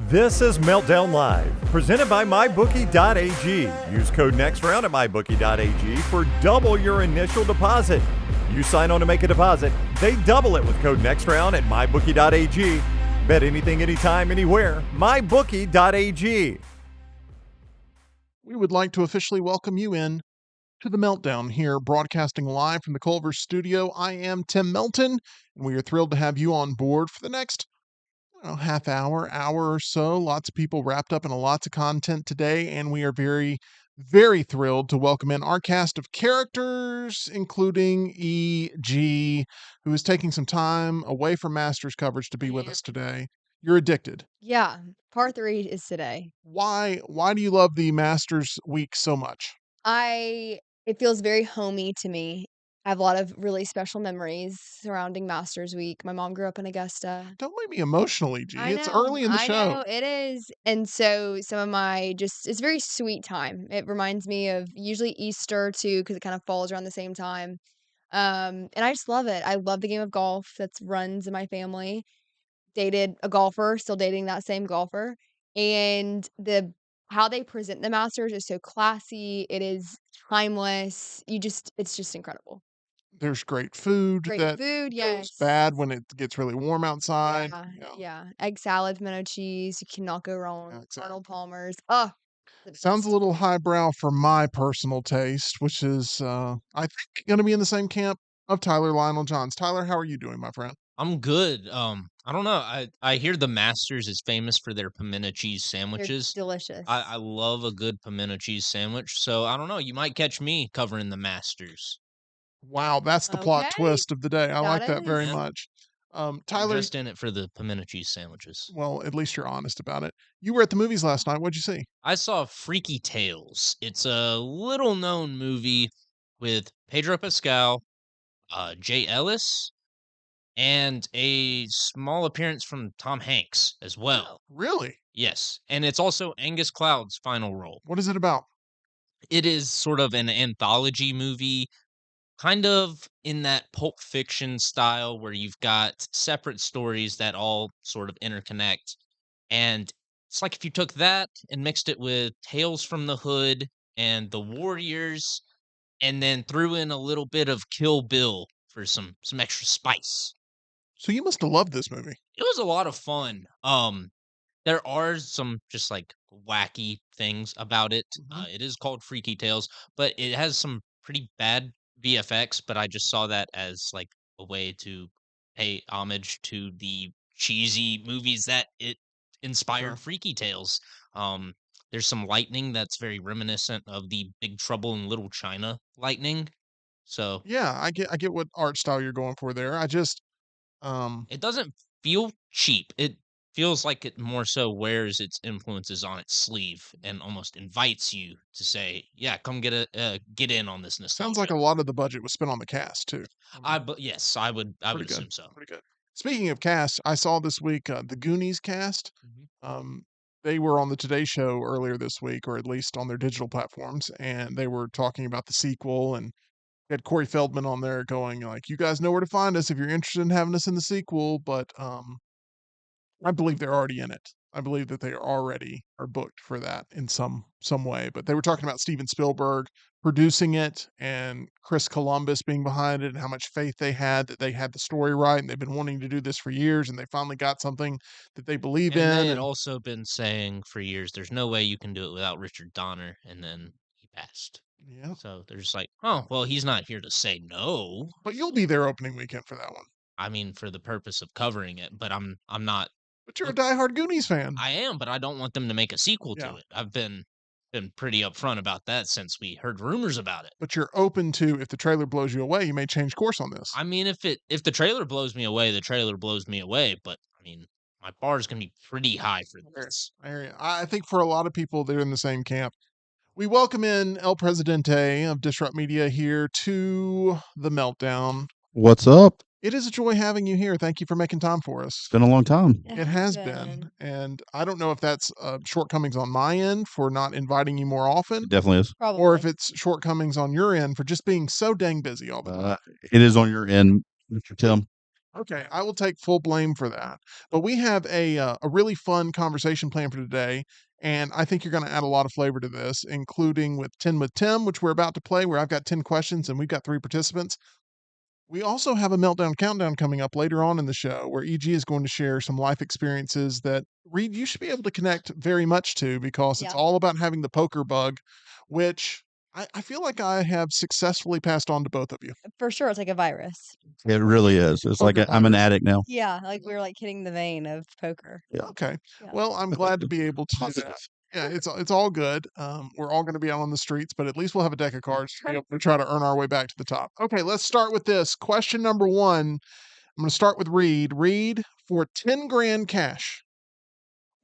This is Meltdown Live, presented by MyBookie.ag. Use code NEXTROUND at MyBookie.ag for double your initial deposit. You sign on to make a deposit, they double it with code NEXTROUND at MyBookie.ag. Bet anything, anytime, anywhere. MyBookie.ag. We would like to officially welcome you in to the Meltdown here, broadcasting live from the Culver studio. I am Tim Melton, and we are thrilled to have you on board for the next half hour or so. Lots of people wrapped up in lots of content today, and we are very, very thrilled to welcome in our cast of characters, including E.G., who is taking some time away from Masters coverage to be with us today. You're addicted. Yeah, part 3 is today. Why do you love the Masters week so much? It feels very homey to me. I have a lot of really special memories surrounding Masters Week. My mom grew up in Augusta. Don't make me emotional, E.G. I It's know, early in the I show. know, it is. And so some of my it's very sweet time. It reminds me of usually Easter too, because it kind of falls around the same time. And I just love it. I love the game of golf that's runs in my family. Dated a golfer, still dating that same golfer. And how they present the Masters is so classy. It is timeless. It's just incredible. There's great food Great that food, goes yes. bad when it gets really warm outside. Yeah. Egg salad, tomato cheese. You cannot go wrong. Yeah, exactly. Arnold Palmer's. Oh, Sounds a little highbrow for my personal taste, which is, I think, going to be in the same camp of Tyler Lionel Johns. Tyler, how are you doing, my friend? I'm good. I don't know. I hear the Masters is famous for their pimento cheese They're sandwiches. delicious. I love a good pimento cheese sandwich. So I don't know. You might catch me covering the Masters. Wow, that's the plot Okay. twist of the day. I like that very is. much. I'm Tyler, just in it for the pimento cheese sandwiches. well, at least you're honest about it. You were at the movies last night. What'd you see? I saw Freaky Tales. It's a little known movie with Pedro Pascal, Jay Ellis, and a small appearance from Tom Hanks as well. Really? Yes, and it's also Angus Cloud's final role. What is it about? It is sort of an anthology movie, kind of in that Pulp Fiction style where you've got separate stories that all sort of interconnect. And it's like if you took that and mixed it with Tales from the Hood and The Warriors, and then threw in a little bit of Kill Bill for some extra spice. So you must have loved this movie. It was a lot of fun. There are some just like wacky things about it. It is called Freaky Tales, but it has some pretty bad VFX. But I just saw that as like a way to pay homage to the cheesy movies that it inspired. Sure. Freaky Tales. There's some lightning that's very reminiscent of the Big Trouble in Little China lightning. So Yeah, I get what art style you're going for there. I just it doesn't feel cheap. It feels like it more so wears its influences on its sleeve and almost invites you to say, "Yeah, come get in on this nostalgia." sounds like a lot of the budget was spent on the cast too. Yes, I would Pretty good. assume so. Pretty good. Speaking of cast, I saw this week the Goonies cast. Mhm. They were on the Today Show earlier this week, or at least on their digital platforms, and they were talking about the sequel. And had Corey Feldman on there going like, "You guys know where to find us if you're interested in having us in the sequel." But I believe they're already in it. I believe that they already are booked for that in some way. But they were talking about Steven Spielberg producing it and Chris Columbus being behind it and how much faith they had that they had the story right, and they've been wanting to do this for years, and they finally got something that they believe And in. they had also been saying for years, "There's no way you can do it without Richard Donner," and then he passed. Yeah, So they're just like, "Oh, well, he's not here to say no." but you'll be there opening weekend for that one. I mean, for the purpose of covering it, but I'm not. But you're a diehard Goonies fan. I am, but I don't want them to make a sequel Yeah. to it. I've been pretty upfront about that since we heard rumors about it. But you're open to, if the trailer blows you away, you may change course on this. I mean, if the trailer blows me away, the trailer blows me away. But I mean, my bar is gonna be pretty high for this. I hear you. I think for a lot of people, they're in the same camp. We welcome in El Presidente of Disrupt Media here to the Meltdown. What's up? It is a joy having you here. Thank you for making time for us. It's been a long time. It has been. And I don't know if that's shortcomings on my end for not inviting you more often, It definitely is. Probably. or if it's shortcomings on your end for just being so dang busy all the time. It is on your end, Mr. Tim. Okay, I will take full blame for that. But we have a really fun conversation planned for today, and I think you're going to add a lot of flavor to this, including with 10 with Tim, which we're about to play, where I've got 10 questions and we've got 3 participants. We also have a Meltdown Countdown coming up later on in the show, where EG is going to share some life experiences that, Reed, you should be able to connect very much to, because it's Yeah. all about having the poker bug, which I feel like I have successfully passed on to both of you. For sure, it's like a virus. It really is. It's like Poker I'm an virus. addict now. Yeah, like we're like hitting the vein of poker. Okay. Yeah. Well, I'm glad to be able to do Positive. that. Yeah, it's all good. We're all going to be out on the streets, but at least we'll have a deck of cards to be able to try to earn our way back to the top. Okay, let's start with this. Question number 1. I'm going to start with Reed. Reed, for 10 grand cash,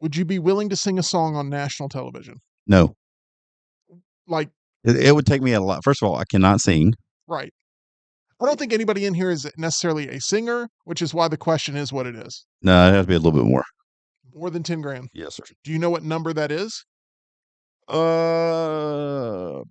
would you be willing to sing a song on national television? No, Like, it would take me a lot. First of all, I cannot sing. right. I don't think anybody in here is necessarily a singer, which is why the question is what it is. No, it has to be a little bit more. More than 10 grand. Yes, sir. Do you know what number that is? Uh,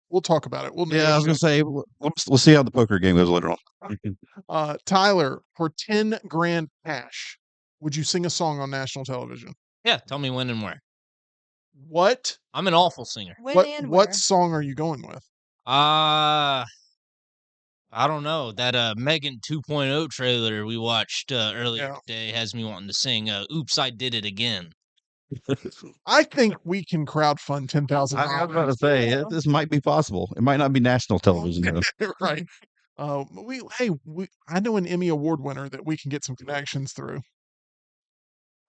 We'll talk about it. We'll yeah, I was negotiate. gonna say we'll see how the poker game goes later on. Tyler, for 10 grand cash, would you sing a song on national television? Yeah, tell me when and where. What? I'm an awful singer. When What and what where? song are you going with? I don't know. That Megan 2.0 trailer we watched earlier Yeah. today has me wanting to sing Oops, I Did It Again. I think we can crowdfund $10,000. I was about to say this might be possible. It might not be national television though. Right. I know an Emmy Award winner that we can get some connections through.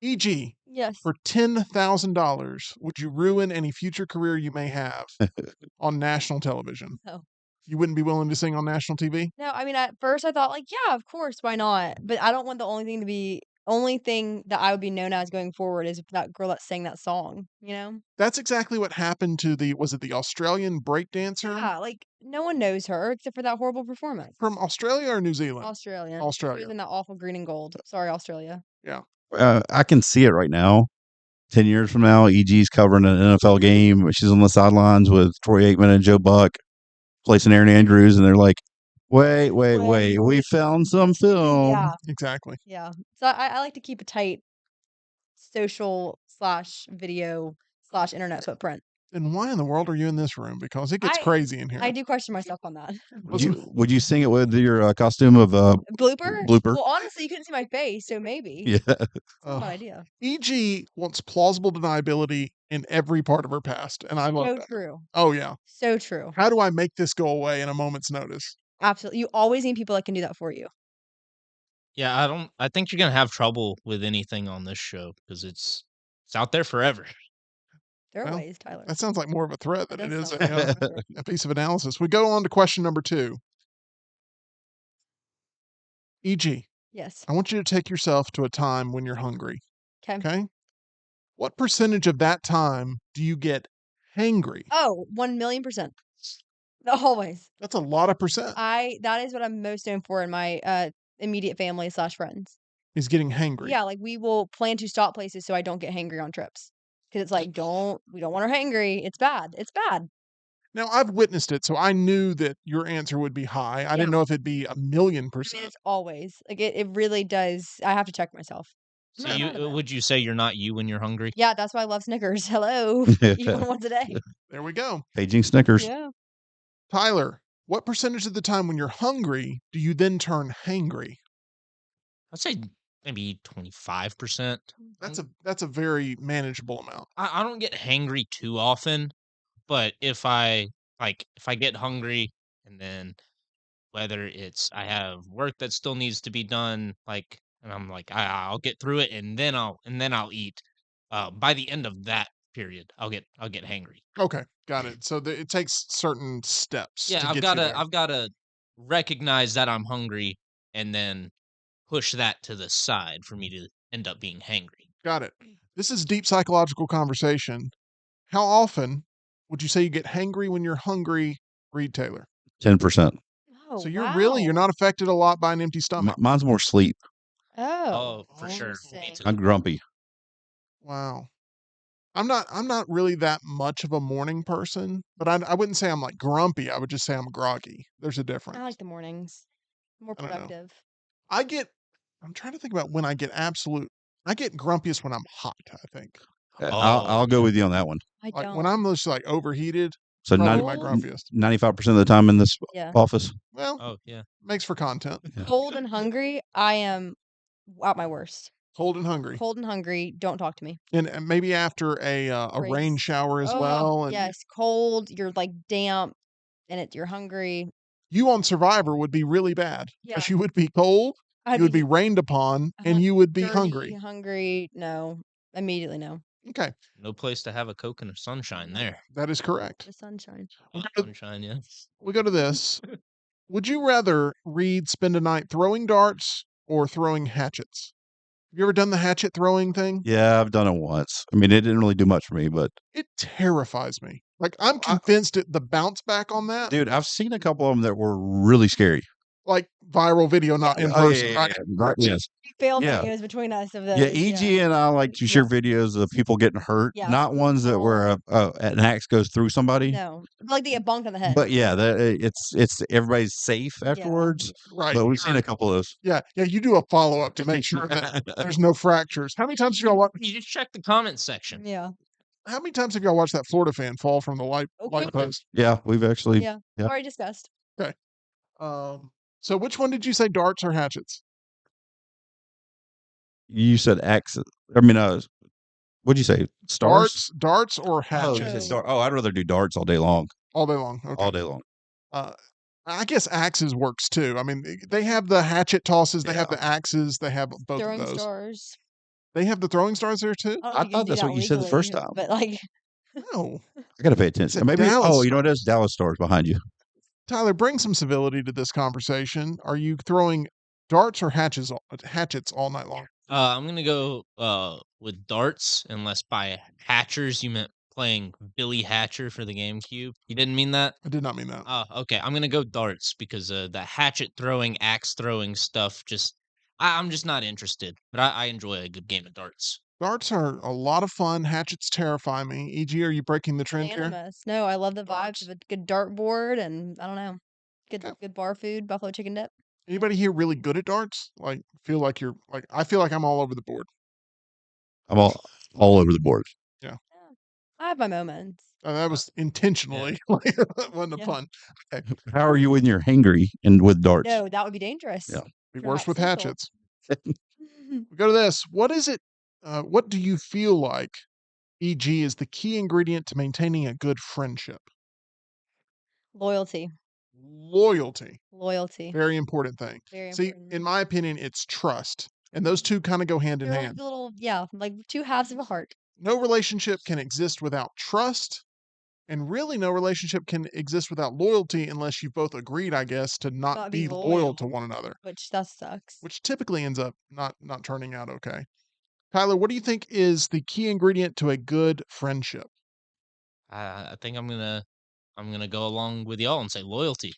EG, Yes. for $10,000, would you ruin any future career you may have on national television? No. You wouldn't be willing to sing on national TV? No, I mean, at first I thought like, yeah, of course, why not? But I don't want the only thing that I would be known as going forward is that girl that sang that song, you know? That's exactly what happened to was it the Australian breakdancer Yeah, like no one knows her except for that horrible performance. from Australia or New Zealand? Australian. She Australia. was in that awful green and gold. Sorry, Australia. Yeah. I can see it right now. 10 years from now, EG's covering an NFL game. She's on the sidelines with Troy Aikman and Joe Buck, placing Aaron Andrews, and they're like, wait, we found some film. Yeah, Exactly. yeah. So I like to keep a tight social/video/internet footprint. Then why in the world are you in this room? Because it gets I- crazy in here. I do question myself on that. Would you sing it with your costume of Blooper? Blooper? Well, honestly, you couldn't see my face, so maybe. Yeah. It's not a Ugh. bad idea. EG wants plausible deniability in every part of her past, and I love So that. true. Oh yeah. So true. How do I make this go away in a moment's notice? Absolutely. You always need people that can do that for you. Yeah, I think you're gonna have trouble with anything on this show because it's out there forever. There are Well, ways, Tyler. That sounds like more of a threat than It it does is sound like a, a piece of analysis. We go on to question number 2. EG, Yes. I want you to take yourself to a time when you're hungry. Okay. Okay. What percentage of that time do you get hangry? Oh, 1,000,000%. Always. That's a lot of percent. That is what I'm most known for in my immediate family/friends. Is getting hangry. Yeah, like we will plan to stop places so I don't get hangry on trips. Because it's like, we don't want her hangry. It's bad. It's bad. Now I've witnessed it, so I knew that your answer would be high. I didn't Yeah. know if it'd be 1,000,000%. I mean, it's always like it really does. I have to check myself. So I'm you proud of it. would you say you're not you when you're hungry? Yeah, that's why I love Snickers. Hello. Even once a day. There we go. Paging Snickers. Yeah. Tyler, what percentage of the time when you're hungry do you then turn hangry? I'd say maybe 25%. That's a very manageable amount. I don't get hangry too often, but if I get hungry and then whether it's I have work that still needs to be done, like, and I'm like, I'll get through it and then I'll eat. By the end of that period, I'll get hangry. Okay, got it. So it takes certain steps Yeah, to I've get you there. gotta recognize that I'm hungry and then push that to the side for me to end up being hangry. Got it. This is deep psychological conversation. How often would you say you get hangry when you're hungry, Reed Taylor? 10%. Oh, So you're wow. not affected a lot by an empty stomach. Mine's more sleep. Oh. For sure. Me Interesting. too. I'm grumpy. Wow. I'm not really that much of a morning person, but I wouldn't say I'm like grumpy. I would just say I'm groggy. There's a difference. I like the mornings. More I don't know. productive. I get I'm trying to think about when I get I get grumpiest when I'm hot, I think. I'll go with you on that one. I Like, don't. when I'm just, like, overheated, So probably not my Cold? grumpiest. 95% of the time in this Yeah. office. Well, Oh, yeah. makes for content. Yeah. Cold and hungry, I am at my worst. Cold and hungry. Cold and hungry, don't talk to me. And maybe after a rain Race. shower as Oh, well, and yes, cold, you're, like, damp, and you're hungry. you on Survivor would be really bad Yeah. because you would be cold, I'd you would be be rained upon, and uh-huh, you would be dirty, hungry. no. Immediately no. Okay, No place to have a Coke and a sunshine there. that is correct. The sunshine. Sunshine, yeah. We go to this. Would you rather spend a night throwing darts or throwing hatchets? Have you ever done the hatchet throwing thing? Yeah, I've done it once. I mean, it didn't really do much for me, but It terrifies me. Like, I'm convinced the bounce back on that, dude, I've seen a couple of them that were really scary. like viral video, not in Oh, person, yeah, right? right, yes. We failed Yeah. videos between us of those. Yeah, EG and I like to share Yeah. videos of people getting hurt, Yeah. not ones that where an axe goes through somebody. No. Like they get bonked on the head. But yeah, it's everybody's safe afterwards. Right. But we've seen a couple of those. Yeah, you do a follow up to make sure that there's no fractures. How many times have y'all watched? You just check the comment section. Yeah. How many times have y'all watched that Florida fan fall from the light Okay. post? Yeah, we've actually. Yeah. Yeah. Already discussed. So which one did you say, darts or hatchets? You said axe. I mean, what'd you say? Stars? Darts or Oh, hatchets? you said star. Oh, I'd rather do darts all day long. All day long. Okay. All day long. I guess axes works too. I mean, they have the hatchet tosses, they have Yeah. the axes, they have both Throwing of those. stars. They have the throwing stars there too? I don't know I if you can thought do that's that what you said the first legally, time. But like, No. I gotta pay attention. said Maybe. Dallas Oh, you know what? There's Dallas stars behind you. Tyler, bring some civility to this conversation. Are you throwing darts or hatchets all night long? I'm gonna go with darts, unless by Hatchers you meant playing Billy Hatcher for the GameCube. You didn't mean that? I did not mean that. Oh, okay. I'm gonna go darts because the hatchet throwing, axe throwing stuff I'm just not interested. But I enjoy a good game of darts. Darts are a lot of fun. Hatchets terrify me. EG, are you breaking the trend here? unanimous. No, I love the Darts. vibes of a good dartboard and I don't know. Okay. Good bar food, buffalo chicken dip. Anybody here really good at darts? Like, feel like you're like, I feel like I'm all over the board. I'm all over the board. I have my moments. That was intentionally. Like, that wasn't a Yeah. pun. Okay. How are you when you're hangry and with darts? No, that would be dangerous. Yeah. Be For worse Hat with Central. hatchets. We go to this. What is it? What do you feel like, EG, is the key ingredient to maintaining a good friendship? Loyalty. Loyalty. Loyalty. Very important thing. Very See, important. in my opinion, it's trust. And those two kind of go hand in They're hand. like two halves of a heart. No relationship can exist without trust. And really, no relationship can exist without loyalty unless you've both agreed, I guess, to not be loyal to one another, Which that sucks. which typically ends up not turning out okay. Tyler, what do you think is the key ingredient to a good friendship? I think I'm gonna go along with y'all and say loyalty.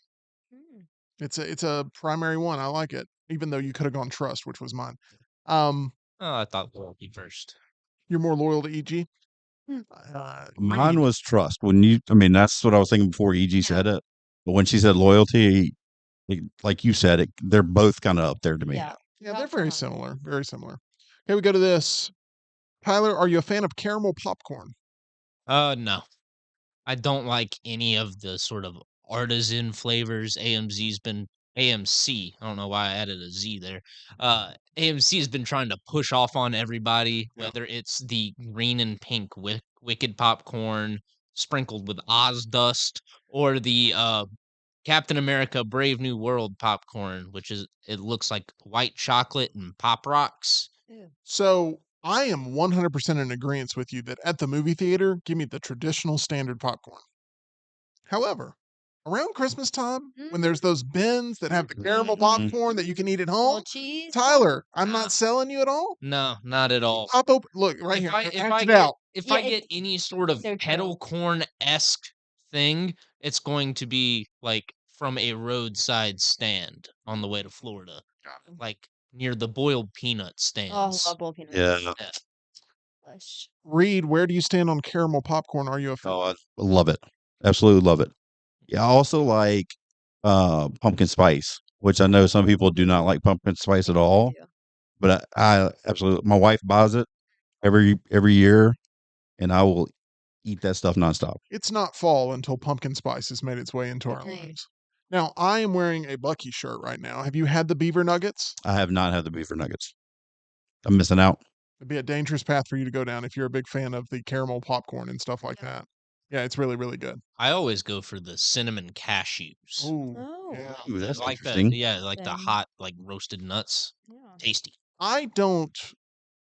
Hmm. It's a primary one. I like it, even though you could have gone trust, which was mine. Oh, I thought loyalty first. You're more loyal to EG. Hmm. Mine Reed, was trust. I mean, that's what I was thinking before EG said it. But when she said loyalty, like you said, they're both kind of up there to me. Yeah. yeah, Not they're very fun. similar. Very similar. Okay, we go to this. Tyler, are you a fan of caramel popcorn? No. I don't like any of the sort of artisan flavors AMC. I don't know why I added a Z there. AMC has been trying to push off on everybody, Yeah. whether it's the green and pink wicked popcorn sprinkled with Oz dust, or the Captain America Brave New World popcorn, it looks like white chocolate and pop rocks. Ew. So I am 100% in agreement with you that at the movie theater, give me the traditional standard popcorn. However, around Christmas time, when there's those bins that have the caramel Mhm. popcorn that you can eat at home, Little cheese. Tyler, I'm not selling you at all. No, not at all. Pop open. Look right If here. I Act it get out. if Yeah, I get any sort of so true. kettle corn-esque thing, it's going to be like from a roadside stand on the way to Florida, like near the boiled peanut Oh, stands. I love boiled peanuts. Yeah. Yeah. Lush. Reed, where do you stand on caramel popcorn? Are you a fan? Oh, I love it. Absolutely love it. Yeah, I also like pumpkin spice, which I know some people do not like pumpkin spice at all. Yeah. But I absolutely, my wife buys it every year, and I will eat that stuff nonstop. It's not fall until pumpkin spice has made its way into our Agreed. lives. Now, I am wearing a Bucky shirt right now. Have you had the beaver nuggets? I have not had the beaver nuggets. I'm missing out. It'd be a dangerous path for you to go down if you're a big fan of the caramel popcorn and stuff like that. Yeah, it's really, really good. I always go for the cinnamon cashews. Ooh, Oh. yeah. Ooh, that's Like the interesting. like the Same. hot, like roasted nuts. Yeah. Tasty. I don't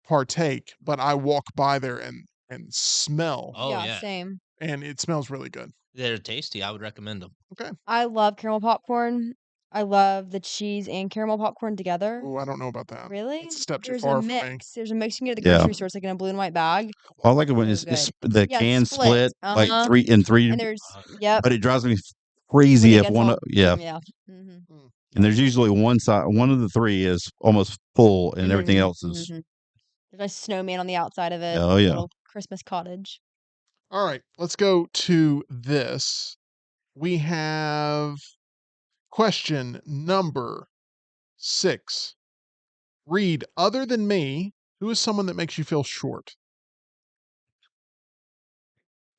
partake, but I walk by there and smell, Oh Yeah, yeah, same. and it smells really good. they're tasty. I would recommend them. Okay. I love caramel popcorn. I love the cheese and caramel popcorn together. Ooh, I don't know about that. Really? It's a step too There's a far for me. mix. There's a mix you can get at the Yeah. grocery store. It's like in a blue and white bag. Well, I like it when So it's good. the Yeah, can split like Uh-huh. three in three, And there's Uh, yep. but it drives me When crazy it if gets one. all Yeah, yeah. Mhm. Mm. and there's usually one side. One of the three is almost full, and everything Mhm. else is. Mhm. There's a snowman on the outside of it. Oh yeah. Little Christmas cottage. All right, let's go to this. We have question number 6. Read, other than me, who is someone that makes you feel short?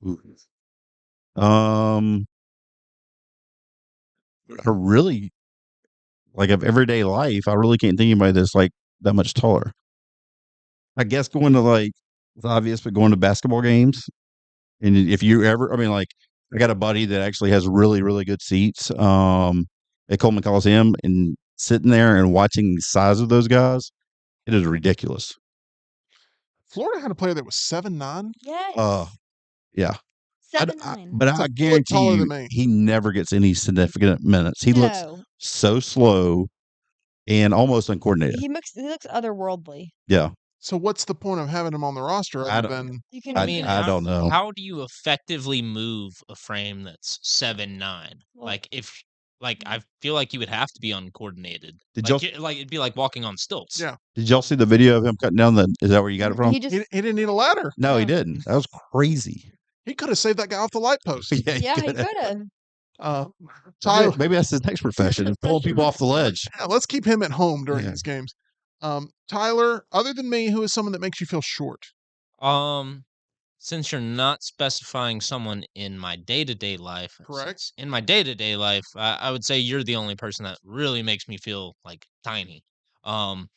Ooh. I really like of everyday life. I really can't think of anybody that's like that much taller. I guess going to like it's obvious, but going to basketball games. And if you ever, I mean, like, I got a buddy that actually has really, really good seats at Coleman Coliseum, and sitting there and watching the size of those guys, it is ridiculous. Florida had a player that was 7'9". Yes. Yeah. 7'9". But That's a I foot guarantee taller you, than me. he never gets any significant minutes. He looks No. so slow and almost uncoordinated. He looks otherworldly. Yeah. So what's the point of having him on the roster I other don't- than You can I I- mean, I don't know. How do you effectively move a frame that's 7'9"? Well, Like if I feel like you would have to be uncoordinated. Did Like y'all it'd be like walking on stilts. Yeah. did y'all see the video of him cutting down the? Is that where you got it from? he just he didn't need a ladder. No, he Yeah. didn't. That was crazy. He could have saved that guy off the light post. Yeah, yeah, he coulda. could have. Tyler, Maybe that's his next profession: is pulling people off the ledge. yeah, let's keep him at home during Yeah. these games. Tyler, other than me, who is someone that makes you feel short? Since you're not specifying someone in my day-to-day life, Correct. since in my day-to-day life, I would say you're the only person that really makes me feel like tiny. I'm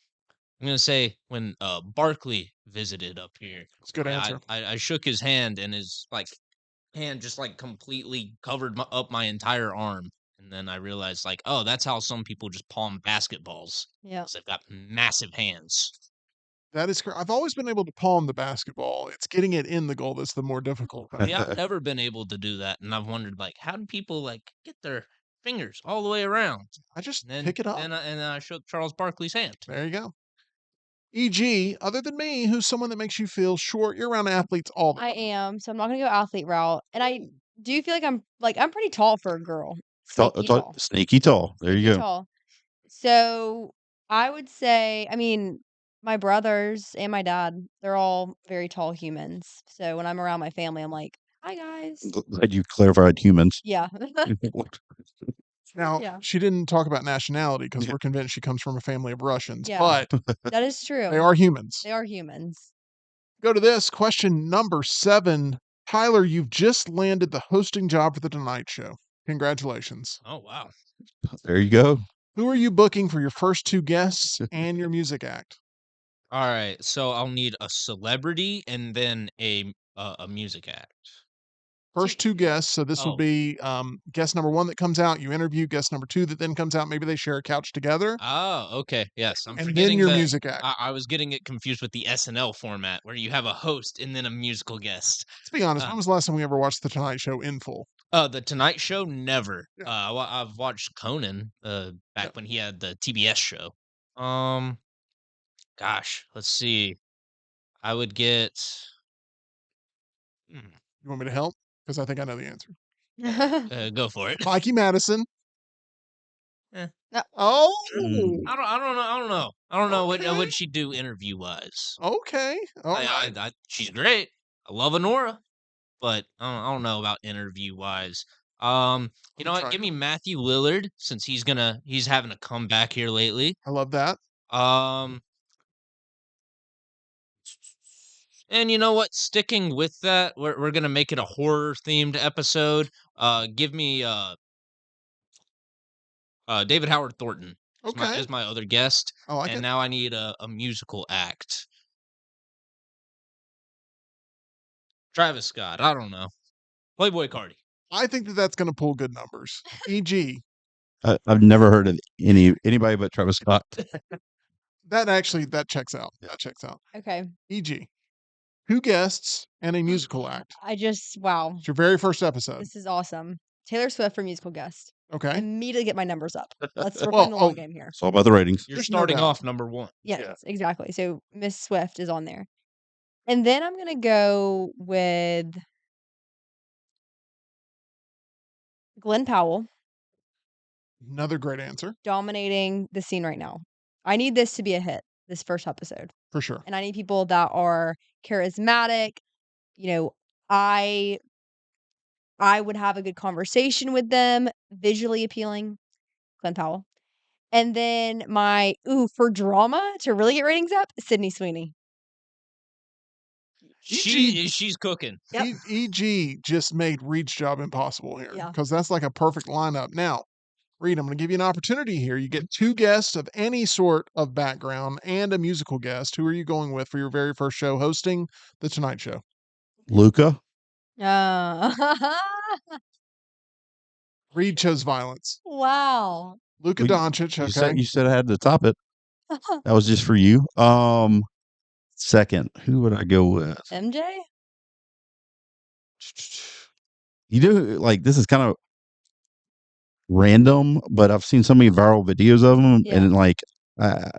gonna say when Barkley visited up here, It's a good answer. I shook his hand, and his like hand just like completely covered up my entire arm, and then I realized like, oh, that's how some people just palm basketballs. Yeah. 'Cause they've got massive hands. That is correct. I've always been able to palm the basketball. It's getting it in the goal that's the more difficult thing. Yeah, I've never been able to do that, and I've wondered like, how do people like get their fingers all the way around? I just And then pick it up. and I shook Charles Barkley's hand. There you go. E.g., other than me, who's someone that makes you feel short? You're around athletes all the I time. am, so I'm not gonna go athlete route. And I do feel like I'm pretty tall for a girl. Sneaky tall. Sneaky tall. There you Sneaky go. tall. So I would say, I mean, my brothers and my dad, they're all very tall humans. So when I'm around my family, I'm like, hi guys. Glad you clarified humans. Yeah. Now, Yeah. she didn't talk about nationality because we're convinced she comes from a family of Russians, Yeah. but That is true. they are humans. They are humans. Go to this question number 7. Tyler, you've just landed the hosting job for the Tonight Show. Congratulations. Oh wow. There you go. Who are you booking for your first 2 guests and your music act? All right, so I'll need a celebrity and then a music act. First 2 guests. So this will Oh. be guest number 1 that comes out. You interview guest number 2 that then comes out. Maybe they share a couch together. Oh, okay. Yes, I'm And then forgetting your that music act. I was getting it confused with the SNL format where you have a host and then a musical guest. Let's be honest. Uh, When was the last time we ever watched The Tonight Show in full? The Tonight Show, never. Yeah. I've watched Conan back Yeah. when he had the TBS show. Gosh, let's see. I would get. You want me to help? Because I think I know the answer. Go for it. Mikey Madison. Eh. Oh, I don't know. I don't know Okay. what she'd do interview wise. okay. All right. She's great. I love Honora, but I don't know about interview wise. You me know what? try Give it. me Matthew Lillard since he's having a comeback here lately. I love that. Um, And you know what? Sticking with that, we're gonna make it a horror themed episode. Give me David Howard Thornton Okay. as my other guest, I like and it. now I need a musical act. Travis Scott, I don't know. Playboy Cardi. I think that's going to pull good numbers. E.g., I've never heard of anybody but Travis Scott. that checks out. That checks out. Okay. E.g., 2 guests and a musical act. Wow. It's your very first episode. This is awesome. Taylor Swift for musical guest. Okay. Immediately get my numbers up. We're Well, playing the long game here. It's all about the ratings. You're There's no starting doubt. off number 1. Yes, exactly. So Miss Swift is on there. And then I'm gonna go with Glenn Powell Another great answer, dominating the scene right now. I need this to be a hit, this first episode. for sure. And I need people that are charismatic. You know, I would have a good conversation with them, visually appealing. Glenn Powell. And then for drama to really get ratings up, Sydney Sweeney. She's cooking. Yep. E.g. just made Reed's job impossible here Yeah. because that's like a perfect lineup. Now, Reed, I'm going to give you an opportunity here. You get 2 guests of any sort of background and a musical guest. Who are you going with for your very first show hosting The Tonight Show? Luca. Reed chose violence. Wow. Luka Well, Doncic, You okay. said I had to top it. That was just for you. Second, who would I go with? MJ? You do like this is kind of random, but I've seen so many viral videos of him, Yeah. and like I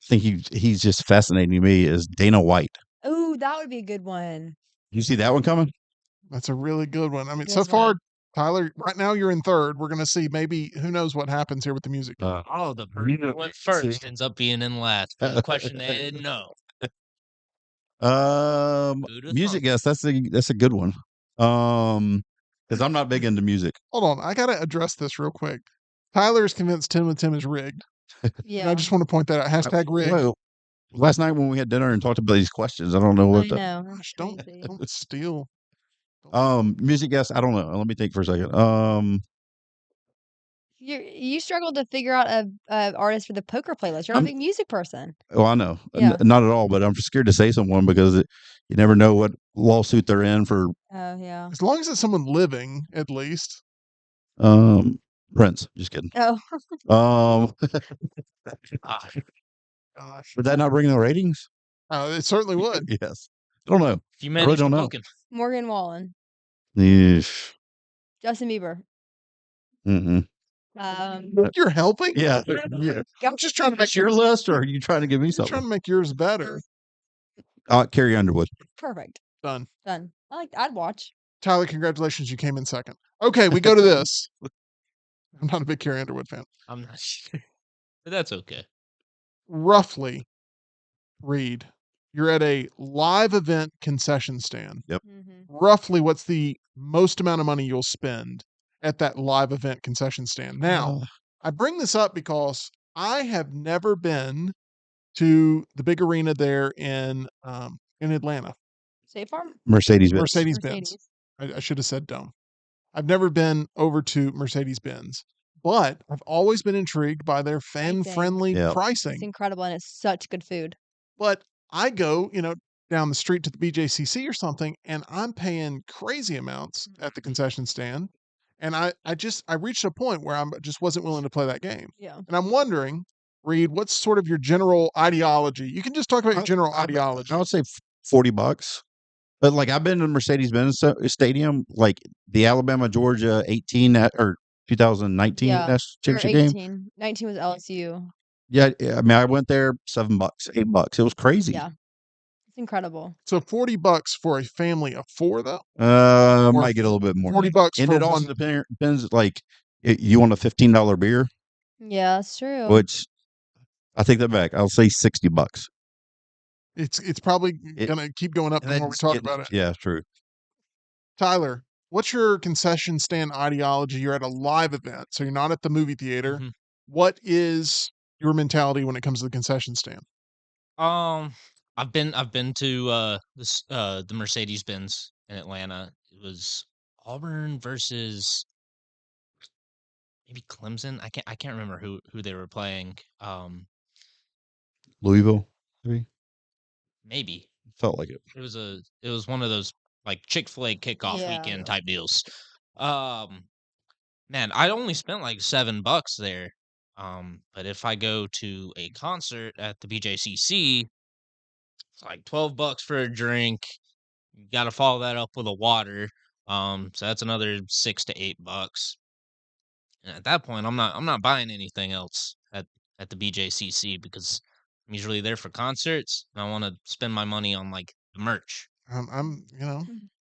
think he's just fascinating to me. Is Dana White? Ooh, that would be a good one. You see that one coming? That's a really good one. I mean, Good so one. far, Tyler, right now you're in third. We're going to see maybe who knows what happens here with the music. Oh, the person who went first ends up being in last. For the question they didn't know. Who'd have Music thunk? guest. That's a good one. Because I'm not big into music. Hold on. I got to address this real quick. Tyler is convinced Tim and Tim is rigged. And Yeah. I just want to point that out. Hashtag rigged. Well, last night when we had dinner and talked about these questions, I don't know what I the know. that's Gosh, don't crazy. steal. music guest. I don't know. Let me think for a second. You struggled to figure out a artist for the poker playlist. You're not a big music person. Well, I know, Yeah. not at all. But I'm scared to say someone because you never know what lawsuit they're in for. Oh yeah. As long as it's someone living, at least. Prince. Just kidding. Oh. Gosh. Would that not bring the ratings? It certainly would. Yes. I don't know. If you really manage don't to know. book him. Morgan Wallen. Yeesh. Justin Bieber. Mm-mm. You're helping? Yeah. I'm just trying to make That's your list, or are you trying to give me I'm trying something? to make yours better. Carrie Underwood. Perfect. Done. Done. I'd watch. Tyler, congratulations. You came in second. Okay, we go to this. I'm not a big Carrie Underwood fan. I'm not sure. But that's okay. Roughly, Reed, you're at a live event concession stand. Mm-hmm. Roughly, what's the most amount of money you'll spend at that live event concession stand? Now, I bring this up because I have never been to the big arena there in Atlanta. State Farm. Mercedes-Benz. Mercedes-Benz. I should have said Dome. I've never been over to Mercedes-Benz, but I've always been intrigued by their fan-friendly Yeah. It's pricing. incredible, and it's such good food. But I go, down the street to the BJCC or something, and I'm paying crazy amounts at the concession stand. And I reached a point where I just wasn't willing to play that game. Yeah. And I'm wondering, Reed, what's sort of your general ideology? You can just talk about your general ideology. I would say $40. But like I've been to Mercedes-Benz Stadium, like the Alabama Georgia 18 or 2019 Yeah. national Or championship game. 18. 19 was LSU. Yeah, I mean I went there $7, $8. It was crazy. Yeah. It's incredible. So $40 for a family of 4, though. Might get a little bit more. $40 And for it also one. depends. Like you want a $15 beer, Yeah, that's true. which I take that back. I'll say $60. It's probably gonna keep going up the more we talk about it. Yeah, true. Tyler, what's your concession stand ideology? You're at a live event, so you're not at the movie theater. What is your mentality when it comes to the concession stand? I I've been to the Mercedes Benz in Atlanta. It was Auburn versus maybe Clemson. I can't remember who they were playing. Louisville, maybe. Maybe Felt like it. it was one of those like Chick-fil-A kickoff Yeah. weekend type deals. Um, Man, I only spent like $7 there. But if I go to a concert at the BJCC, it's like $12 for a drink. You got to follow that up with a water. So that's another $6 to $8. And at that point, I'm not buying anything else at the BJCC because I'm usually there for concerts and I want to spend my money on like the merch.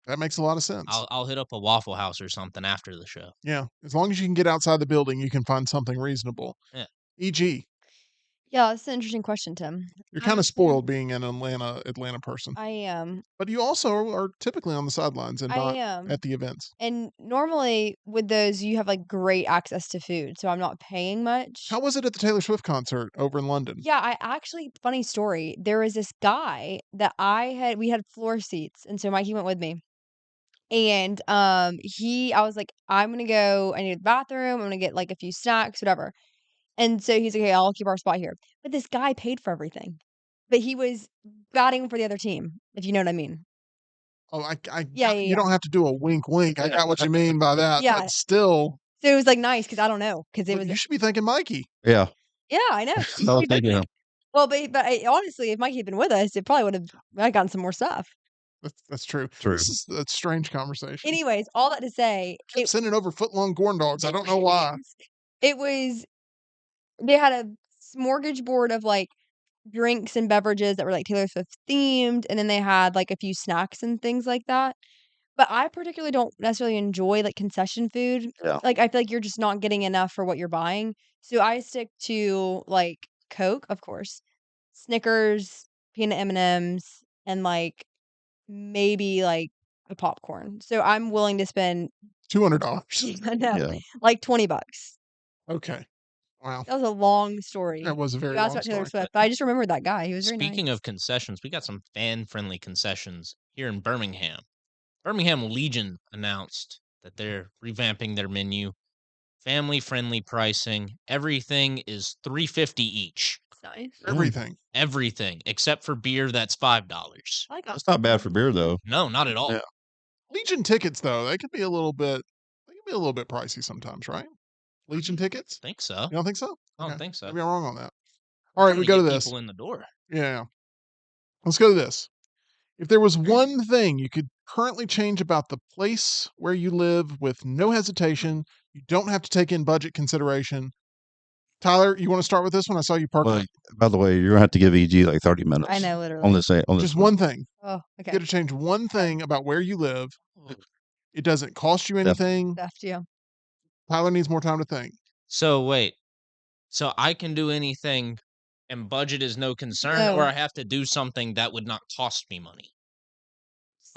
That makes a lot of sense. I'll hit up a Waffle House or something after the show. Yeah, as long as you can get outside the building, you can find something reasonable. Yeah. E.g., Yeah, that's an interesting question, Tim. you're kind of spoiled being an Atlanta person, I am. but you also are typically on the sidelines and I not am. at the events. And normally with those, you have like great access to food, so I'm not paying much. How was it at the Taylor Swift concert over in London? Yeah, I actually, funny story. There was this guy that we had floor seats, and so Mikey went with me. And I was like, I need the bathroom, I'm gonna get like a few snacks, whatever. And so he's like, okay, I'll keep our spot here. But this guy paid for everything. But he was batting for the other team, if you know what I mean. Oh, Yeah, you don't have to do a wink, wink. I got what you mean by that. Yeah. But still, So it was like nice because I don't know because it was. you should be thanking Mikey. Yeah. Yeah, I know. No, thank you. Well, honestly, if Mikey had been with us, it probably would have. I gotten some more stuff. That's true. True. This is a strange conversation. Anyways, all that to say, Kept sending over foot-long corn dogs. I don't know why. It was. They had a smorgasbord of like drinks and beverages that were like Taylor Swift themed, and then they had like a few snacks and things like that. But I particularly don't necessarily enjoy like concession food. Yeah. Like I feel like you're just not getting enough for what you're buying. So I stick to like Coke, of course, Snickers, peanut M&Ms, and like maybe like a popcorn. So I'm willing to spend $200. I know, Yeah. like $20. Okay. Wow. That was a long story. That was a very You asked long about Taylor story. Swift, but I just remembered that guy. He was very Speaking nice. of concessions, we got some fan-friendly concessions here in Birmingham. Birmingham Legion announced that they're revamping their menu. Family-friendly pricing. Everything is $3.50 each. Nice. Everything. Everything except for beer that's $5. I like that. That's not bad for beer though. No, not at all. Yeah. Legion tickets, though, they can be a little bit pricey sometimes, right? Legion tickets? I think so. You don't think so? I don't Okay. think so. Maybe I'm wrong on that. All right, Trying we go to get this. people in the door. Yeah. Let's go to this. If there was one thing you could currently change about the place where you live with no hesitation, you don't have to take in budget consideration. Tyler, you want to start with this one? I saw you park. Well, by the way, you're gonna have to give EG like 30 minutes. I know, On literally. this. On this Just one thing. Oh, You okay. got to change one thing about where you live. It doesn't cost you anything. Left you. Tyler needs more time to think. So wait. So I can do anything and budget is no concern, or No. I have to do something that would not cost me money?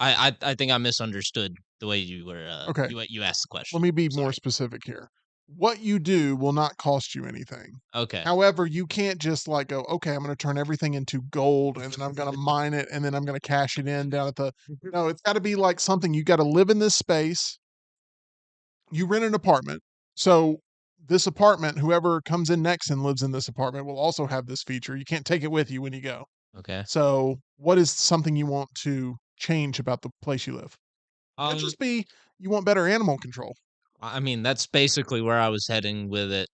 I think I misunderstood the way you were Okay. you asked the question. Let me be more Sorry. specific here. What you do will not cost you anything. Okay. However, you can't just like go, okay, I'm going to turn everything into gold and then I'm going to mine it and then I'm going to cash it in down at the. No, it's got to be like something you got to live in this space. You rent an apartment. So this apartment, whoever comes in next and lives in this apartment will also have this feature. You can't take it with you when you go. Okay. So what is something you want to change about the place you live? It could just be you want better animal control. I mean, that's basically where I was heading with it.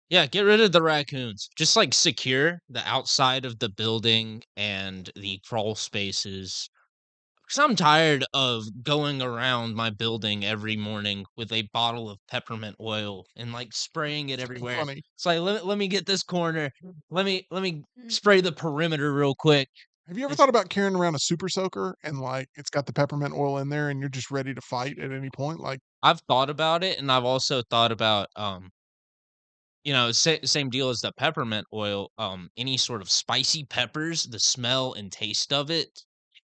Yeah, get rid of the raccoons. Just like secure the outside of the building and the crawl spaces. Because I'm tired of going around my building every morning with a bottle of peppermint oil and like spraying it everywhere. Funny. It's like let me get this corner. Let me spray the perimeter real quick. Have you ever thought about carrying around a super soaker and like it's got the peppermint oil in there and you're just ready to fight at any point? Like, I've thought about it, and I've also thought about same deal as the peppermint oil. Any sort of spicy peppers, the smell and taste of it,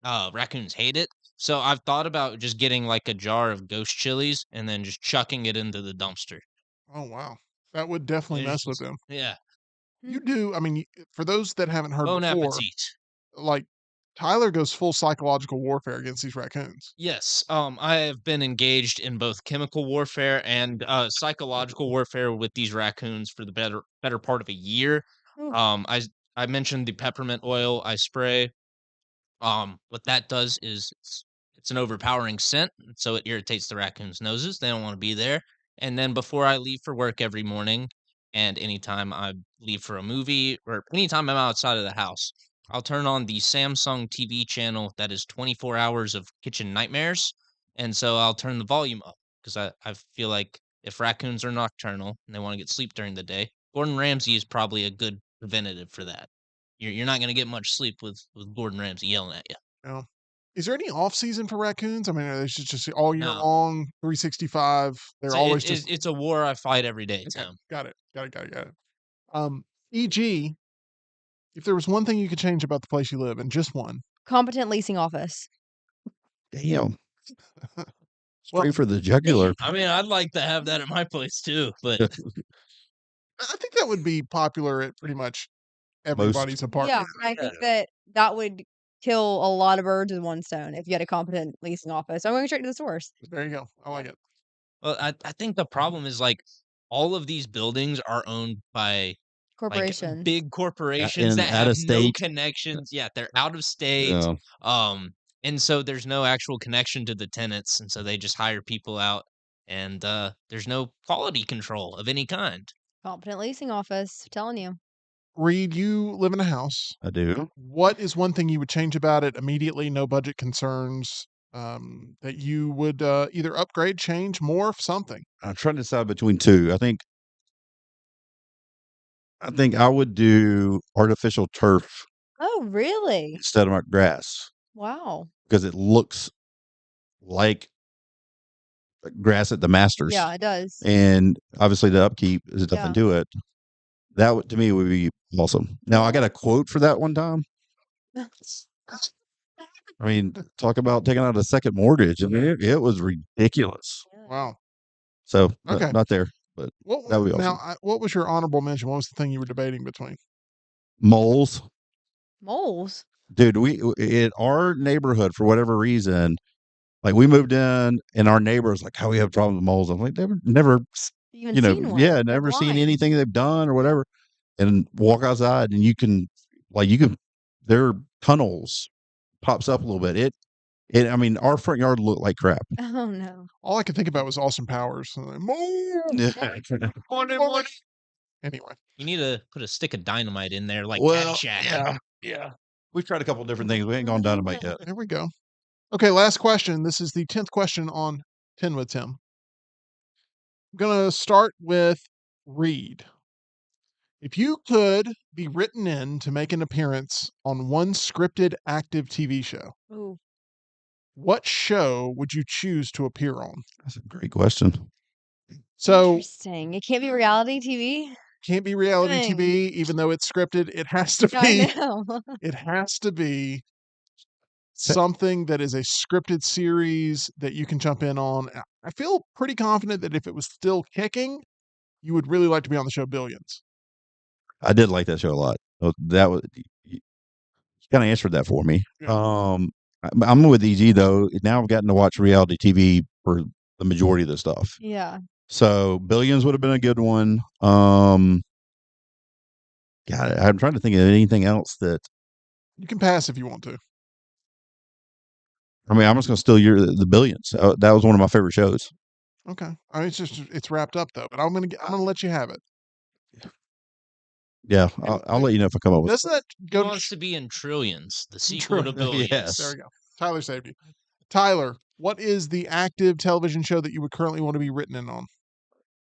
raccoons hate it. So I've thought about just getting like a jar of ghost chilies and then just chucking it into the dumpster. oh wow, that would definitely There's mess with just- them. Yeah. You do. I mean, for those that haven't heard Bon before, appetit. like Tyler goes full psychological warfare against these raccoons. Yes, I have been engaged in both chemical warfare and psychological warfare with these raccoons for the better part of a year. Ooh. I mentioned the peppermint oil I spray. What that does is it's an overpowering scent, so it irritates the raccoons' noses. They don't want to be there. And then before I leave for work every morning, and anytime I leave for a movie or anytime I'm outside of the house, I'll turn on the Samsung TV channel that is 24 hours of kitchen nightmares. And so I'll turn the volume up because I feel like if raccoons are nocturnal and they want to get sleep during the day, Gordon Ramsay is probably a good preventative for that. You're not gonna get much sleep with Gordon Ramsay yelling at you. You know? Is there any off season for raccoons? I mean, are they just all year No. long, 365? They're always just It's a war I fight every day, okay. Tim. Got it. Got it. E.g., if there was one thing you could change about the place you live in, just one. Competent leasing office. Damn. Well, Straight for the jugular. I mean, I'd like to have that at my place too, but I think that would be popular at pretty much everybody's apartment. Yeah, I think that would kill a lot of birds with one stone if you had a competent leasing office. I'm going straight to the source. There you go. I like it. well, I think the problem is like all of these buildings are owned by like Corporations. big corporations in that out have of no state. connections. Yeah, they're out of state. Yeah. And so there's no actual connection to the tenants, and so they just hire people out, and there's no quality control of any kind. Competent leasing office. Telling you. Reed, you live in a house. I do. What is one thing you would change about it immediately? No budget concerns. That you would either upgrade, change, morph, something. I'm trying to decide between two. I think I would do artificial turf Oh, really? instead of my grass Wow. because it looks like grass at the Masters. Yeah, it does. And obviously the upkeep is nothing Yeah. to it. That would, to me, would be awesome. Now I got a quote for that one time. I mean, talk about taking out a second mortgage. I mean, it was ridiculous. Wow. So Okay. not there, but What, that would be now, awesome. what was your honorable mention? What was the thing you were debating between? Moles, Moles. dude. We in our neighborhood for whatever reason, like we moved in, and our neighbors like, how we have problems with moles. I'm like, never, Even you know, seen one. yeah, They're never seen blind. anything they've done or whatever. And walk outside, and you can, their tunnels pops up a little bit. I mean, our front yard looked like crap. Oh no. All I could think about was Austin Powers. Anyway, You need to put a stick of dynamite in there, like Well, Caddyshack. yeah. We've tried a couple different things. We ain't gone dynamite yet. there we go. Okay, last question. This is the 10th question on 10 with Tim. I'm going to start with Reed. If you could be written in to make an appearance on one scripted active TV show, Ooh. what show would you choose to appear on? That's a great question. So, Interesting. It can't be reality TV. can't be reality Dang. TV, even though it's scripted. It has to I be. know. It has to be something that is a scripted series that you can jump in on. I feel pretty confident that if it was still kicking, you would really like to be on the show Billions. I did like that show a lot. That was you kind of answered that for me. Yeah. I'm with EG though. Now I've gotten to watch reality TV for the majority of the stuff. Yeah. So Billions would have been a good one. God, I'm trying to think of anything else that. You can pass if you want to. I mean, I'm just going to steal the Billions. That was one of my favorite shows. Okay. I mean, it's wrapped up though, but I'm gonna let you have it. Yeah, I'll let you know if I come up with. Doesn't that He go? wants to be in Trillions, the sequel to Billions. Yes. There we go. Tyler saved you. Tyler, what is the active television show that you would currently want to be written in on?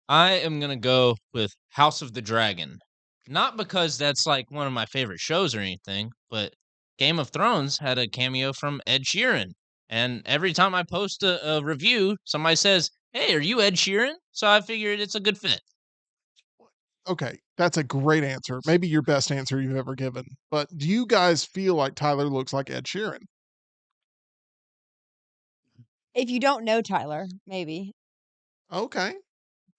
I am gonna go with House of the Dragon. Not because that's like one of my favorite shows or anything, but Game of Thrones had a cameo from Ed Sheeran. And every time I post a review, somebody says, "Hey, are you Ed Sheeran?" So I figured it's a good fit. Okay, that's a great answer. Maybe your best answer you've ever given. But do you guys feel like Tyler looks like Ed Sheeran? If you don't know Tyler, maybe. Okay.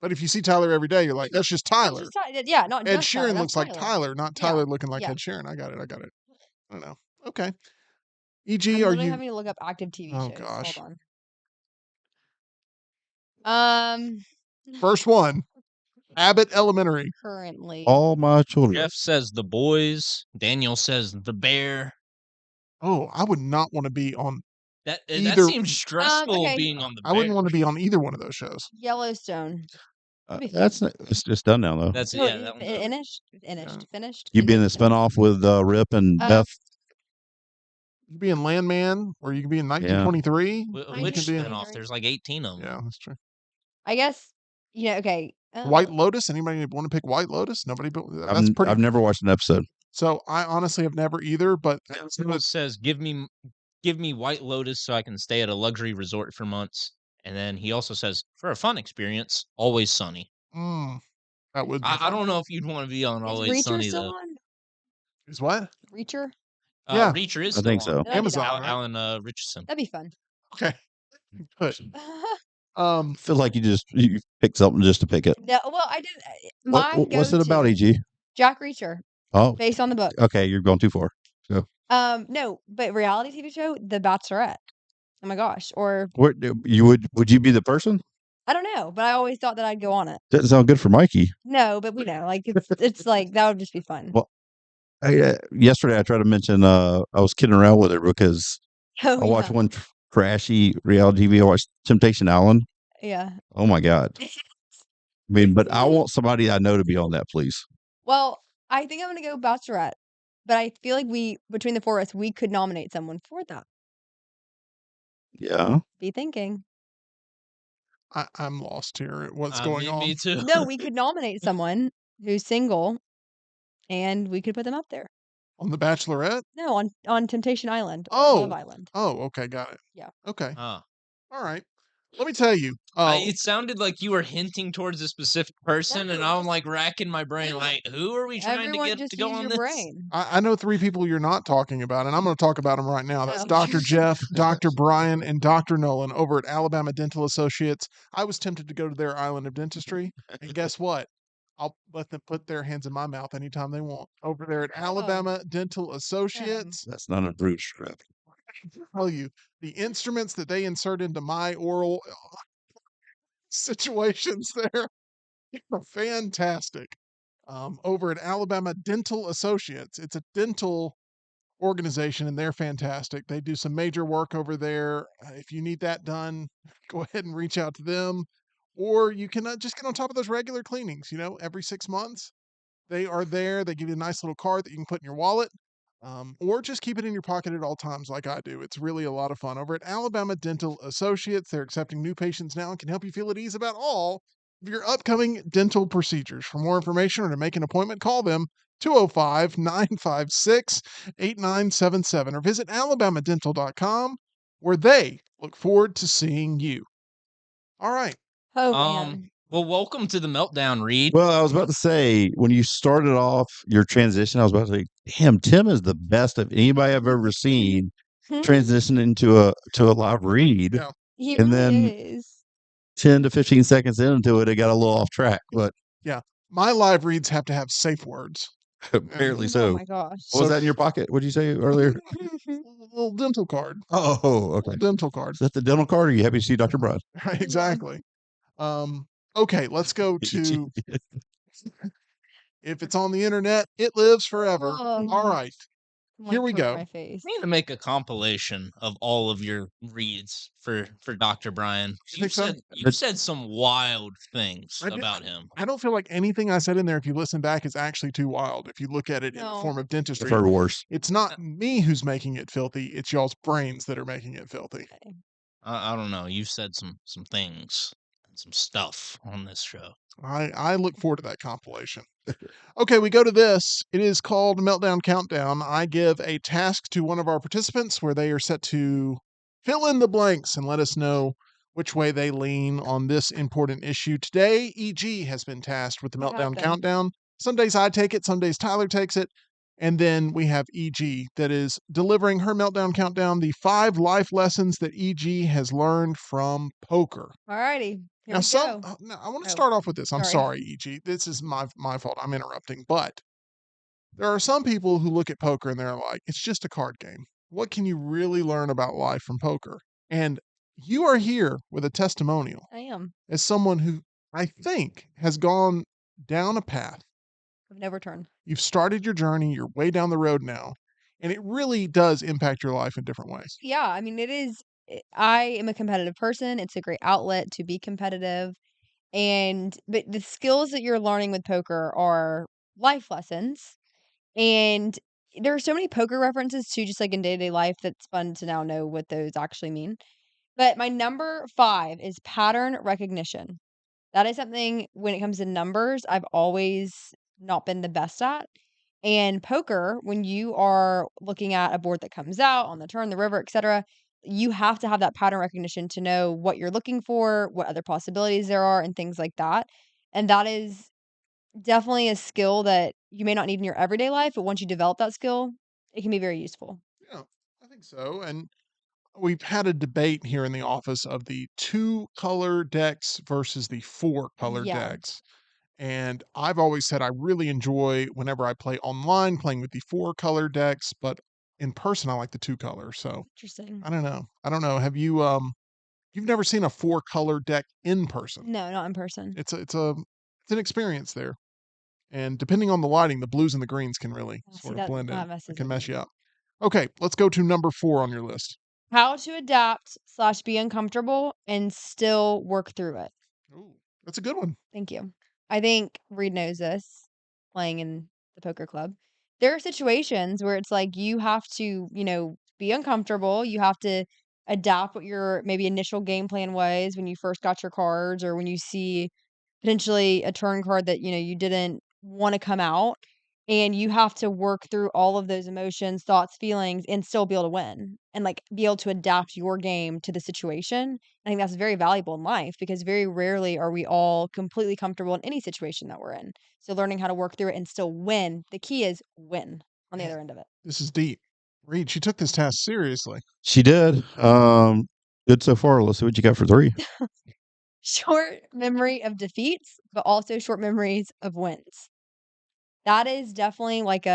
But if you see Tyler every day, you're like, that's just Tyler. Yeah, not Ed just Tyler, Sheeran that's looks like Tyler, not Yeah, Tyler looking like yeah. Ed Sheeran. I got it. I don't know. Okay. I'm EG, are literally you? having to look up active TV Oh shows. gosh. Hold on. First one, Abbott Elementary. Currently. All my children. Jeff says The Boys. Daniel says The Bear. Oh, I would not want to be on That either. seems stressful okay. being on The Bear. I wouldn't want to be on either one of those shows. Yellowstone. It's done now though. That's Oh, yeah. That one's over. Finished. You be in the spinoff with Rip and Beth. You could be in Landman, or you could be in 1923. Which spinoff? There's like 18 of them. Yeah, that's true. I guess. Yeah. Okay. White Lotus. Anybody want to pick White Lotus? Nobody. That's pretty. I've never watched an episode. So I honestly have never either. But It says, "Give me White Lotus so I can stay at a luxury resort for months." And then he also says, "For a fun experience, Always Sunny." That would. I don't know if you'd want to be on Always Reacher Sunny still though. on? Is what? Reacher. Yeah. Reacher is. I think still on. so. Amazon. Right? Alan Richardson. That'd be fun. Okay. Good. I feel like you picked something just to pick it. Yeah. Well, I did. What's it about, EG? Jack Reacher. Oh, based on the book. Okay, you're going too far. So. No, but reality TV show, The Bachelorette. Oh my gosh. Or would you be the person? I don't know, but I always thought that I'd go on it. Doesn't sound good for Mikey. No, but like it's like that would just be fun. Well, yesterday I tried to mention I was kidding around with her because I watched one trashy reality TV. I watched Temptation Island. Yeah. Oh my God. I mean, but I want somebody I know to be on that, please. Well, I think I'm gonna go Bachelorette, but I feel like between the four of us, we could nominate someone for that. Yeah. Be thinking. I'm lost here at what's going on. Me too. No, we could nominate someone who's single, and we could put them up there. On The Bachelorette? No, on Temptation Island. Love Island. Oh, okay, got it. Yeah. Okay. Huh. All right. Let me tell you. It sounded like you were hinting towards a specific person, and I'm like racking my brain, like, who are we trying to get to go on this? Brain. I know three people you're not talking about, and I'm going to talk about them right now. That's Oh. Dr. Jeff, Dr. Brian, and Dr. Nolan over at Alabama Dental Associates. I was tempted to go to their island of dentistry, and guess what? I'll let them put their hands in my mouth anytime they want. Over there at Alabama Dental Associates. That's not a brute strap. I can tell you, the instruments that they insert into my oral situations there are fantastic. Over at Alabama Dental Associates, it's a dental organization, and they're fantastic. They do some major work over there. If you need that done, go ahead and reach out to them, or you can just get on top of those regular cleanings. Every 6 months, they are there. They give you a nice little card that you can put in your wallet. Or just keep it in your pocket at all times like I do. It's really a lot of fun. Over at Alabama Dental Associates, they're accepting new patients now and can help you feel at ease about all of your upcoming dental procedures. For more information or to make an appointment, call them 205-956-8977 or visit alabamadental.com, where they look forward to seeing you. All right. Oh, man. Well, welcome to the Meltdown, Reed. Well, I was about to say, when you started off your transition, I was about to say, damn, Tim is the best of anybody I've ever seen transition into a live read. Yeah. He and really then is. 10 to 15 seconds into it, it got a little off track, but yeah, my live reads have to have safe words. Apparently so. Oh my gosh. What was that in your pocket? What did you say earlier? Little dental card. Oh, okay. Dental card. Is that the dental card, or are you happy to see Dr. Brad? Right, exactly. Okay, let's go to if it's on the internet, it lives forever. All right. Here we go. I need to make a compilation of all of your reads for Dr. Brian. You said some wild things about him. I don't feel like anything I said in there, if you listen back, is actually too wild. If you look at it in the form of dentistry, I've heard worse. It's not me who's making it filthy. It's y'all's brains that are making it filthy. I don't know. You've said some things and some stuff on this show. I look forward to that compilation. Okay, we go to this. It is called Meltdown Countdown. I give a task to one of our participants where they are set to fill in the blanks and let us know which way they lean on this important issue. Today, EG has been tasked with the Meltdown Countdown. Some days I take it, some days Tyler takes it. And then we have EG that is delivering her Meltdown Countdown, the 5 life lessons that EG has learned from poker. Alrighty. Here Now, we go. now I want to Oh, start off with this. I'm sorry. sorry, EG. This is my fault. I'm interrupting. But there are some people who look at poker and they're like, it's just a card game. What can you really learn about life from poker? And you are here with a testimonial I am. as someone who I think has gone down a path. I've never turned. You've started your journey, you're way down the road now, and it really does impact your life in different ways. Yeah, I mean, I am a competitive person. It's a great outlet to be competitive. But the skills that you're learning with poker are life lessons. And there are so many poker references too, just like in day to day life, that's fun to now know what those actually mean. But my number 5 is pattern recognition. That is something when it comes to numbers, I've always not been the best at. And poker, when you are looking at a board that comes out on the turn, the river, etc., you have to have that pattern recognition to know what you're looking for, what other possibilities there are, and things like that. And that is definitely a skill that you may not need in your everyday life, but once you develop that skill, it can be very useful. Yeah, I think so. And we've had a debate here in the office of the 2-color decks versus the 4-color Yeah. decks. And I've always said I really enjoy whenever I play online playing with the 4-color decks, but in person I like the 2-color. So Interesting. I don't know. I don't know. Have you you've never seen a 4-color deck in person? No, not in person. It's an experience there. And depending on the lighting, the blues and the greens can really See, sort of that blend in. that It messes can with mess me. you up. Okay, let's go to number 4 on your list. How to adapt / be uncomfortable and still work through it. Ooh, that's a good one. Thank you. I think Reed knows this, playing in the poker club. There are situations where it's like you have to, be uncomfortable. You have to adapt what your maybe initial game plan was when you first got your cards, or when you see potentially a turn card that, you didn't want to come out. And you have to work through all of those emotions, thoughts, feelings, and still be able to win and like be able to adapt your game to the situation. I think that's very valuable in life because very rarely are we all completely comfortable in any situation that we're in. So learning how to work through it and still win. The key is win on the Man, other end of it. this is deep. Reed, she took this task seriously. She did. Good so far. Let's see what you got for 3. Short memory of defeats, but also short memories of wins. That is definitely like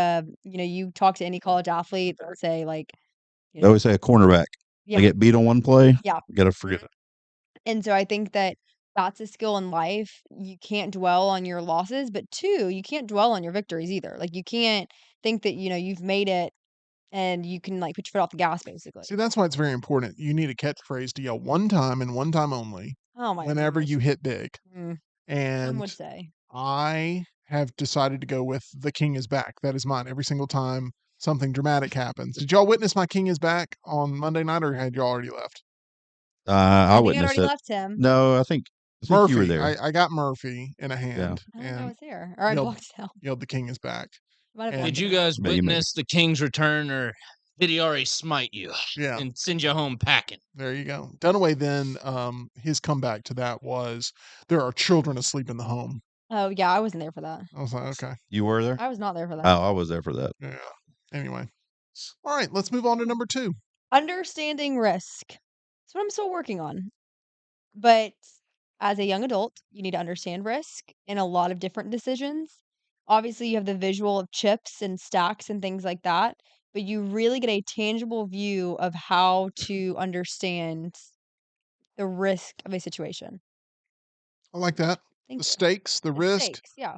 you talk to any college athlete, they'll say like, you They know, always say a cornerback. yeah, They get beat on one play. yeah. Gotta forget it. And so I think that that's a skill in life. You can't dwell on your losses, but 2, you can't dwell on your victories either. Like you can't think that, you've made it and you can like put your foot off the gas basically. See, that's why it's very important. You need a catchphrase to yell one time and one time only Oh my whenever gosh. you hit big. Some And would say. I have decided to go with the king is back. That is mine every single time something dramatic happens. Did y'all witness my king is back on Monday night or had y'all already left? I I think I'd witnessed already it. left him. No, I think you were Murphy. there. I got Murphy in a Yeah. hand I don't think I and was there. Or I yelled, blocked it out. yelled the king is back. Might have And- blocked Did it you out. guys But you made witness the king's return, or did he already smite you Yeah, and send you home packing? there you go. Dunaway then his comeback to that was there are children asleep in the home. Oh yeah, I wasn't there for that. I was like, okay. You were there? I was not there for that. Oh, I was there for that. Yeah. Anyway. All right, let's move on to number 2. Understanding risk. That's what I'm still working on. But as a young adult, you need to understand risk in a lot of different decisions. Obviously, you have the visual of chips and stacks and things like that, but you really get a tangible view of how to understand the risk of a situation. I like that. Thank The you. stakes, the The risk, stakes, yeah,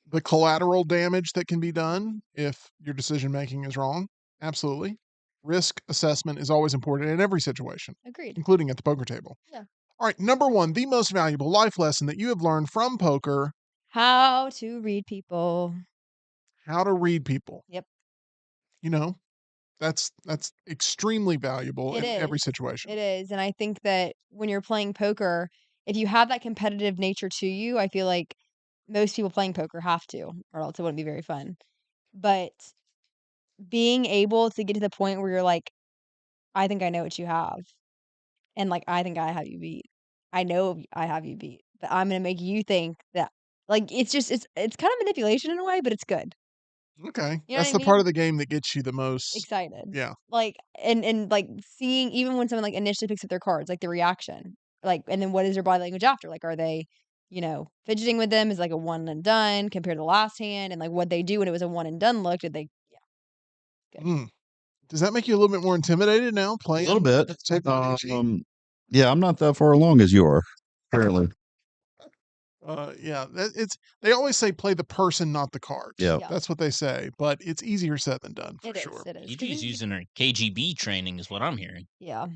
the collateral damage that can be done if your decision making is wrong. Absolutely. Risk assessment is always important in every situation, agreed. including at the poker table. Yeah. All right, number 1, the most valuable life lesson that you have learned from poker, How to read people. how to read people. Yep. You know, that's extremely valuable It in every is. situation. It is. And I think that when you're playing poker, if you have that competitive nature to you, I feel like most people playing poker have to, or else it wouldn't be very fun. But being able to get to the point where you're like, I think I know what you have. And like, I think I have you beat. I know I have you beat, but I'm going to make you think that like, it's kind of manipulation in a way, but it's good. Okay. You know That's what the I part mean? of the game that gets you the most. Excited. Yeah. Like, and like seeing, even when someone like initially picks up their cards, like the reaction Like, and then what is their body language after? Like, are they, fidgeting with them is like a one and done compared to the last hand, and like what they do when it was a one and done look? Did they? Yeah, good. Mm. Does that make you a little bit more intimidated now A playing? little bit. Tape Yeah, I'm not that far along as you are, apparently. Yeah, they always say play the person, not the cards. Yeah. Yeah. That's what they say, but it's easier said than done for It is. sure. It is. 'Cause EG's then using her KGB training, is what I'm hearing. yeah.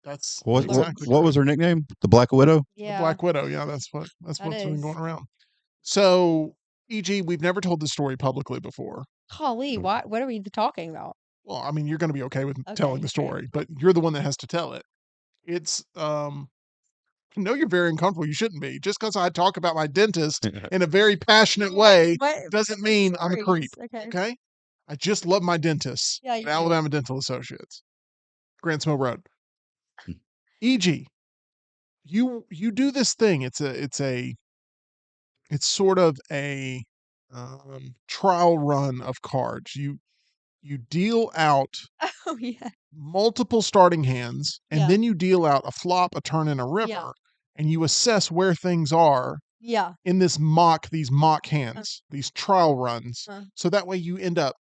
That's What exactly what was correct. her nickname? The Black Widow? The Yeah. Black Widow. Yeah, that's That what's been is. going around. So, EG, we've never told this story publicly before. Golly, what are we talking about? Well, I mean, you're going to be okay with telling the Okay. story, but you're the one that has to tell it. It's I know you're very uncomfortable. You shouldn't be. Just because I talk about my dentist in a very passionate way What? doesn't mean I'm a creep. Okay. Okay? I just love my dentists Yeah, at you do. Alabama Dental Associates, Grand Smoke Road. EG, you do this thing. It's sort of a trial run of cards. You deal out Oh yeah. multiple starting hands, and Yeah. then you deal out a flop, a turn, and a river, Yeah. and you assess where things are Yeah. in these mock hands, these trial runs. Uh. So that way you end up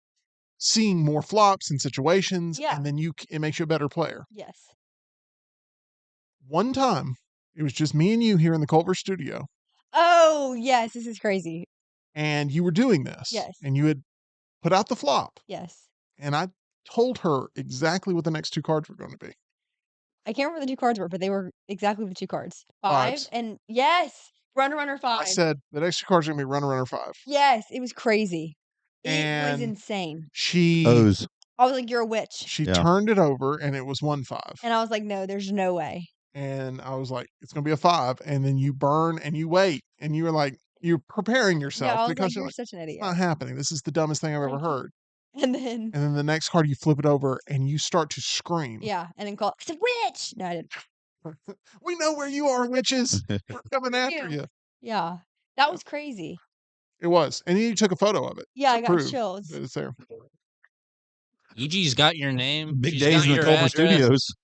seeing more flops and situations, Yeah. and then it makes you a better player. Yes. One time, it was just me and you here in the Culver studio, Oh yes, this is crazy. and you were doing this. Yes. And you had put out the flop, Yes. and I told her exactly what the next two cards were going to be. I can't remember the two cards were, but they were exactly the two cards. Fives. 5 and yes, runner 5. I said the next two cards are going to be runner 5. Yes, it was crazy. It was And insane. she O's. I was like, "You're a witch," she Yeah. turned it over, and it was 1-5. and I was like, "No, there's no way." And I was like, it's going to be a 5. And then you burn and you wait, and you were like, you're preparing Yeah, yourself I was because like, you're "You're like, such an it's idiot." not happening. This is the dumbest thing I've ever Like, heard. and then And then the next card, you flip it over and you start to scream. yeah, and then call I said, "Witch!" No, I didn't. We know where you are, witches. We're coming after You. you. Yeah, that was crazy. It was. And then you took a photo of it. Yeah, to I got prove chills. that it's there. EG's got your name. Big She's days got in the your Culver address. Studios.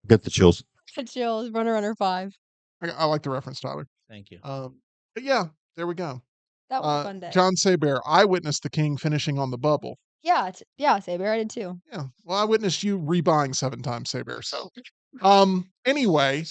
Get the chills. Got chills. Runner 5. I like the reference, Tyler. Thank you. But yeah, there we go. That was a fun day. John Saber, I witnessed the king finishing on the bubble. Yeah, Saber, I did too. Yeah. Well, I witnessed you rebuying 7 times, Saber. So, anyway,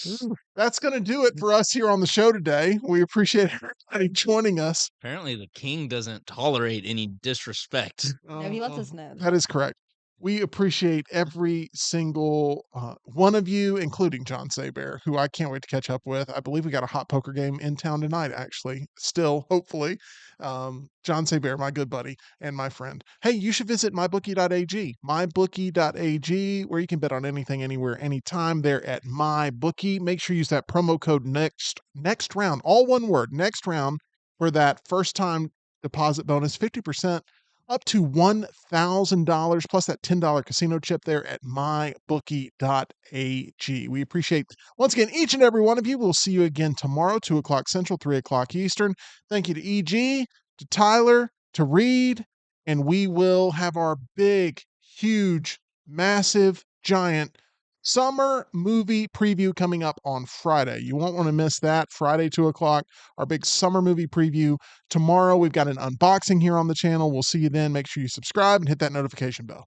that's going to do it for us here on the show today. We appreciate everybody joining us. Apparently, the king doesn't tolerate any disrespect. No, he lets us know. That is correct. We appreciate every single one of you, including John Saber, who I can't wait to catch up with. I believe we got a hot poker game in town tonight, actually. Still, hopefully. John Saber, my good buddy and my friend. Hey, you should visit mybookie.ag. Mybookie.ag, where you can bet on anything, anywhere, anytime. There at MyBookie. Make sure you use that promo code next round, all one word, next round, for that first time deposit bonus, 50%. Up to $1,000 plus that $10 casino chip there at mybookie.ag. We appreciate, once again, each and every one of you. We'll see you again tomorrow, 2 o'clock Central, 3 o'clock Eastern. Thank you to EG, to Tyler, to Reed, and we will have our big, huge, massive, giant summer movie preview coming up on Friday. You won't want to miss that. Friday, 2 o'clock, our big summer movie preview. Tomorrow, we've got an unboxing here on the channel. We'll see you then. Make sure you subscribe and hit that notification bell.